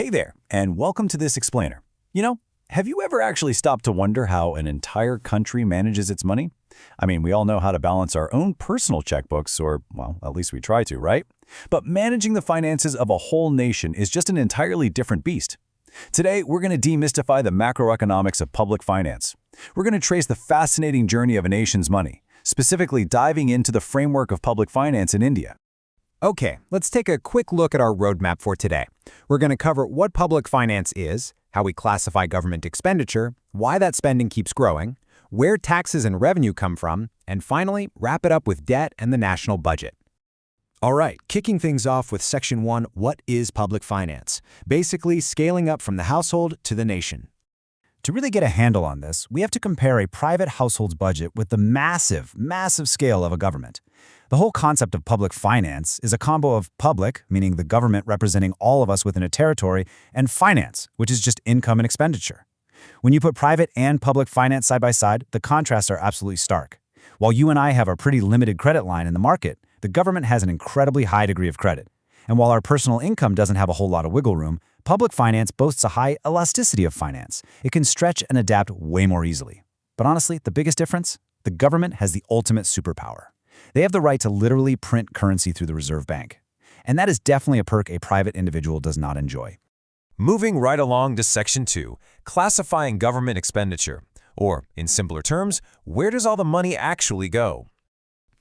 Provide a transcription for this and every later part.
Hey there, and welcome to this explainer. Have you ever actually stopped to wonder how an entire country manages its money? I mean, we all know how to balance our own personal checkbooks, or, well, at least we try to, right? But managing the finances of a whole nation is just an entirely different beast. Today, we're going to demystify the macroeconomics of public finance. We're going to trace the fascinating journey of a nation's money, specifically diving into the framework of public finance in India. Okay, let's take a quick look at our roadmap for today. We're going to cover what public finance is, how we classify government expenditure, why that spending keeps growing, where taxes and revenue come from, and finally, wrap it up with debt and the national budget. All right, kicking things off with Section 1, what is public finance? Basically, scaling up from the household to the nation. To really get a handle on this, we have to compare a private household's budget with the massive scale of a government. The whole concept of public finance is a combo of public, meaning the government representing all of us within a territory, and finance, which is just income and expenditure. When you put private and public finance side by side, the contrasts are absolutely stark. While you and I have a pretty limited credit line in the market, the government has an incredibly high degree of credit. And while our personal income doesn't have a whole lot of wiggle room, public finance boasts a high elasticity of finance. It can stretch and adapt way more easily. But honestly, the biggest difference? The government has the ultimate superpower. They have the right to literally print currency through the Reserve Bank. And that is definitely a perk a private individual does not enjoy. Moving right along to Section 2, classifying government expenditure. Or, in simpler terms, where does all the money actually go?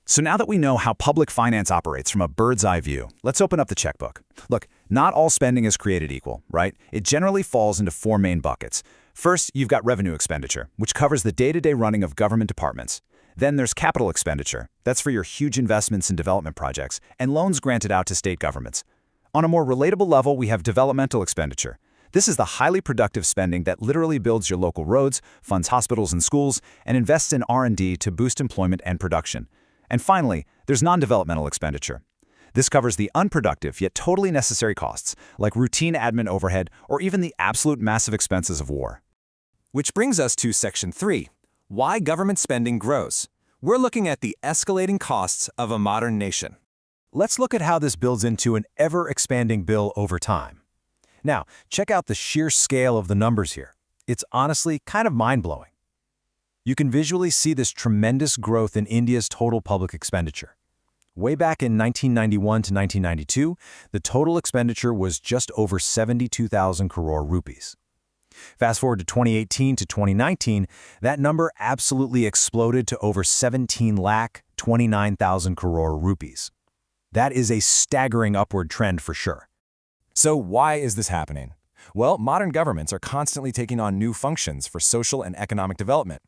So now that we know how public finance operates from a bird's eye view, let's open up the checkbook. Look, not all spending is created equal, right? It generally falls into four main buckets. First, you've got revenue expenditure, which covers the day-to-day running of government departments. Then there's capital expenditure. That's for your huge investments in development projects and loans granted out to state governments. On a more relatable level, we have developmental expenditure. This is the highly productive spending that literally builds your local roads, funds hospitals and schools, and invests in R&D to boost employment and production. And finally, there's non-developmental expenditure. This covers the unproductive yet totally necessary costs, like routine admin overhead or even the absolute massive expenses of war. Which brings us to Section 3, why government spending grows. We're looking at the escalating costs of a modern nation. Let's look at how this builds into an ever-expanding bill over time. Now, check out the sheer scale of the numbers here. It's honestly kind of mind-blowing. You can visually see this tremendous growth in India's total public expenditure. Way back in 1991 to 1992, the total expenditure was just over 72,000 crore rupees. Fast forward to 2018 to 2019, that number absolutely exploded to over 17,29,000 crore rupees. That is a staggering upward trend for sure. So why is this happening? Well, modern governments are constantly taking on new functions for social and economic development.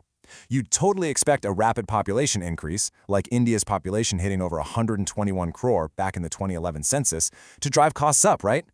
You'd totally expect a rapid population increase, like India's population hitting over 121 crore back in the 2011 census, to drive costs up, right?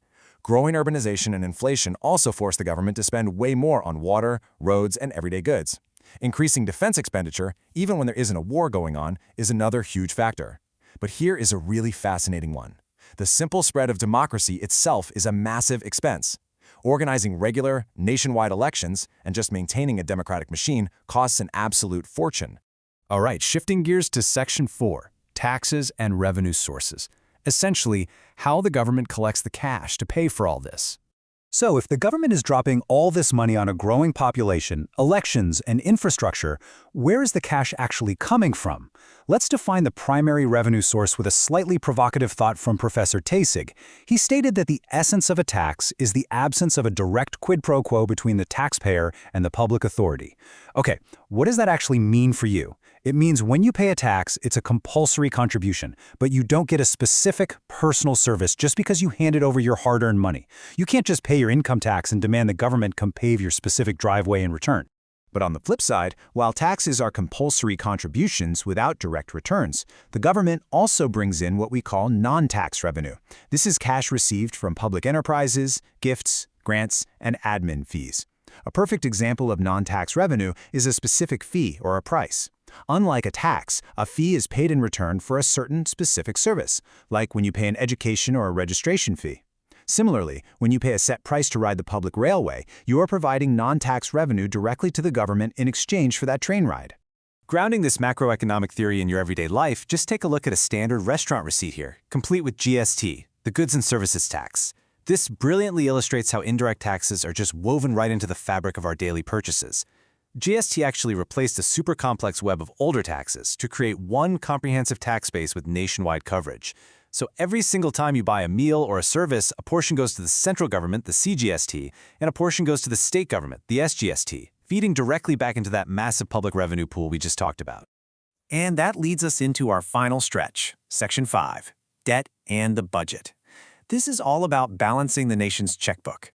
Growing urbanization and inflation also force the government to spend way more on water, roads, and everyday goods. Increasing defense expenditure, even when there isn't a war going on, is another huge factor. But here is a really fascinating one. The simple spread of democracy itself is a massive expense. Organizing regular, nationwide elections and just maintaining a democratic machine costs an absolute fortune. All right, shifting gears to Section 4, taxes and revenue sources. Essentially, how the government collects the cash to pay for all this. So if the government is dropping all this money on a growing population, elections, and infrastructure, where is the cash actually coming from? Let's define the primary revenue source with a slightly provocative thought from Professor Tayssig. He stated that the essence of a tax is the absence of a direct quid pro quo between the taxpayer and the public authority. Okay, what does that actually mean for you? It means when you pay a tax, it's a compulsory contribution, but you don't get a specific personal service just because you handed over your hard-earned money. You can't just pay your income tax and demand the government come pave your specific driveway in return. But on the flip side, while taxes are compulsory contributions without direct returns, the government also brings in what we call non-tax revenue. This is cash received from public enterprises, gifts, grants, and admin fees. A perfect example of non-tax revenue is a specific fee or a price. Unlike a tax, a fee is paid in return for a certain specific service, like when you pay an education or a registration fee. Similarly, when you pay a set price to ride the public railway, you are providing non-tax revenue directly to the government in exchange for that train ride. Grounding this macroeconomic theory in your everyday life, just take a look at a standard restaurant receipt here, complete with GST, the Goods and Services Tax. This brilliantly illustrates how indirect taxes are just woven right into the fabric of our daily purchases. GST actually replaced a super complex web of older taxes to create one comprehensive tax base with nationwide coverage. So every single time you buy a meal or a service, a portion goes to the central government, the CGST, and a portion goes to the state government, the SGST, feeding directly back into that massive public revenue pool we just talked about. And that leads us into our final stretch, Section 5, Debt and the Budget. This is all about balancing the nation's checkbook.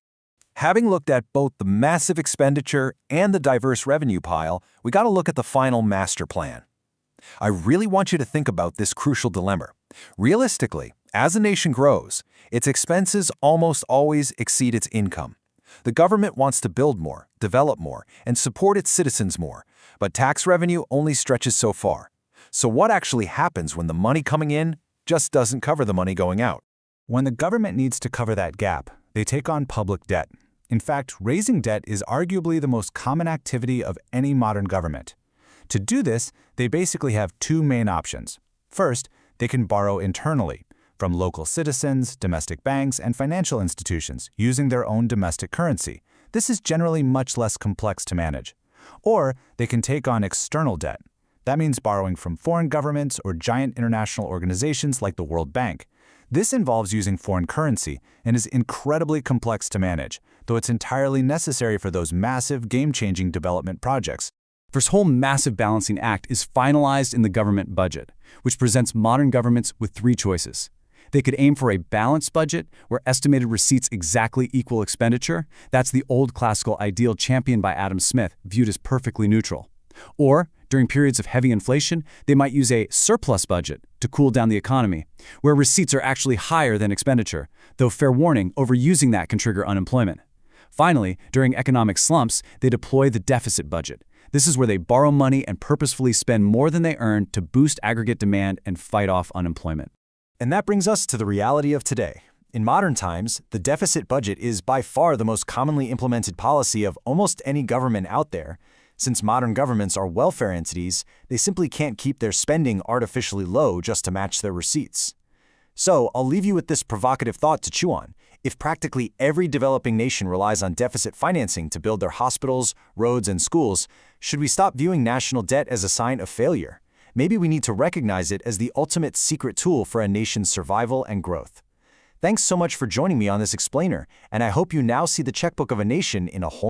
Having looked at both the massive expenditure and the diverse revenue pile, we got to look at the final master plan. I really want you to think about this crucial dilemma. Realistically, as a nation grows, its expenses almost always exceed its income. The government wants to build more, develop more, and support its citizens more, but tax revenue only stretches so far. So what actually happens when the money coming in just doesn't cover the money going out? When the government needs to cover that gap, they take on public debt. In fact, raising debt is arguably the most common activity of any modern government. To do this, they basically have two main options. First, they can borrow internally, from local citizens, domestic banks, and financial institutions, using their own domestic currency. This is generally much less complex to manage. Or they can take on external debt. That means borrowing from foreign governments or giant international organizations like the World Bank. This involves using foreign currency and is incredibly complex to manage, though it's entirely necessary for those massive, game-changing development projects. This whole massive balancing act is finalized in the government budget, which presents modern governments with three choices. They could aim for a balanced budget where estimated receipts exactly equal expenditure. That's the old classical ideal championed by Adam Smith, viewed as perfectly neutral. Or, during periods of heavy inflation, they might use a surplus budget to cool down the economy, where receipts are actually higher than expenditure, though fair warning, overusing that can trigger unemployment. Finally, during economic slumps, they deploy the deficit budget. This is where they borrow money and purposefully spend more than they earn to boost aggregate demand and fight off unemployment. And that brings us to the reality of today. In modern times, the deficit budget is by far the most commonly implemented policy of almost any government out there. Since modern governments are welfare entities, they simply can't keep their spending artificially low just to match their receipts. So, I'll leave you with this provocative thought to chew on. If practically every developing nation relies on deficit financing to build their hospitals, roads, and schools, should we stop viewing national debt as a sign of failure? Maybe we need to recognize it as the ultimate secret tool for a nation's survival and growth. Thanks so much for joining me on this explainer, and I hope you now see the checkbook of a nation in a whole